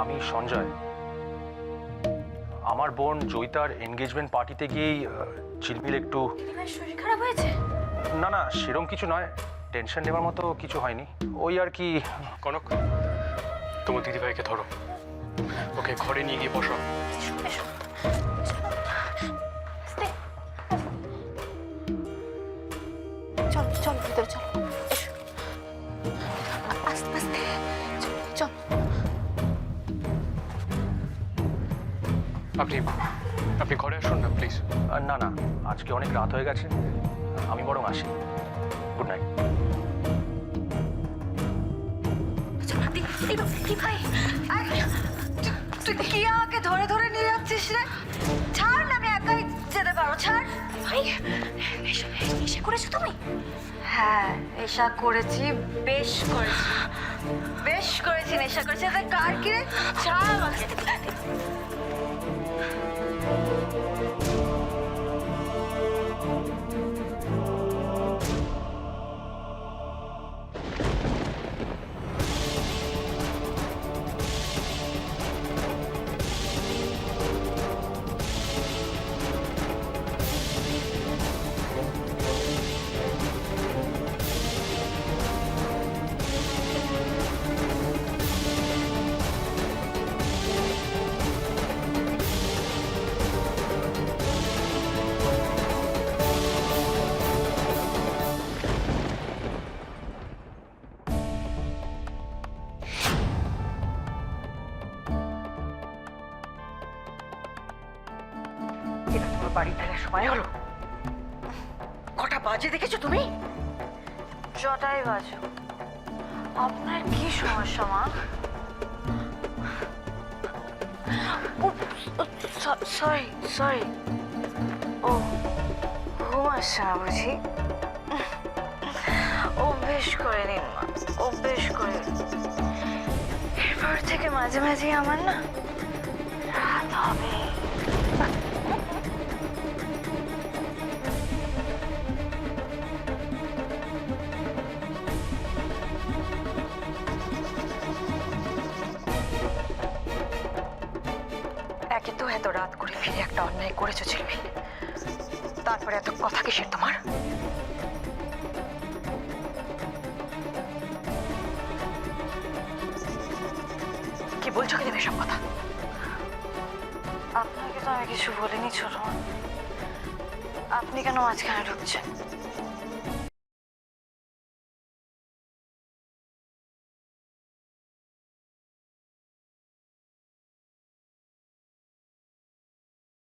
আমি সঞ্জয়। আমার বোন জয়িতার এনগেজমেন্ট পার্টিতে গিয়েই ঝিলমিল একটু শরীর খারাপ হয়েছে। না না, সেরকম কিছু নয়, টেনশন নেওয়ার মতো কিছু হয়নি, ওই আর কি। কনক, তোমার দিদিভাইকে ধরো, ওকে ঘরে নিয়ে গিয়ে বসো। চল চল ভিতরে চল, আস্তে আস্তে চল। আপনি ঘরে আসুন না প্লিজ। না না, আজকে অনেক রাত হয়ে গেছে, আমি বরং আসি। Good night. ভাই তুই কি আমাকে ধরে ধরে নিয়ে যাচ্ছিস রে? ছাড় না, আমি একাই যেতে পারো, ছাড়। ভাই নেশা করেছো তুমি? হ্যাঁ নেশা করেছি, বেশ করেছি, বেশ করেছি, নেশা করেছি। কার কি রে? ছাড় আমাকে। বাড়ি ফেরার সময় হলো? কটা বাজে দেখেছো তুমি? জটাই বাজো। আপনার কি সমস্যা মা? Sorry sorry. ও ঘুম আসছে না বুঝি? অভ্যেস করে নিন মা, অভ্যেস করে। এরপর থেকে মাঝে মাঝে আমার না রাত হবে। একে তো এত রাত করে ফিরে একটা অন্যায় করেছো ঝিলমিল, তারপরে এত কথা কিসের তোমার? কি বলছো কি এসব কথা? আপনাকে তো আমি কিছু বলিনি ছোট মা, আপনি কেন মাঝখানে ঢুকছেন?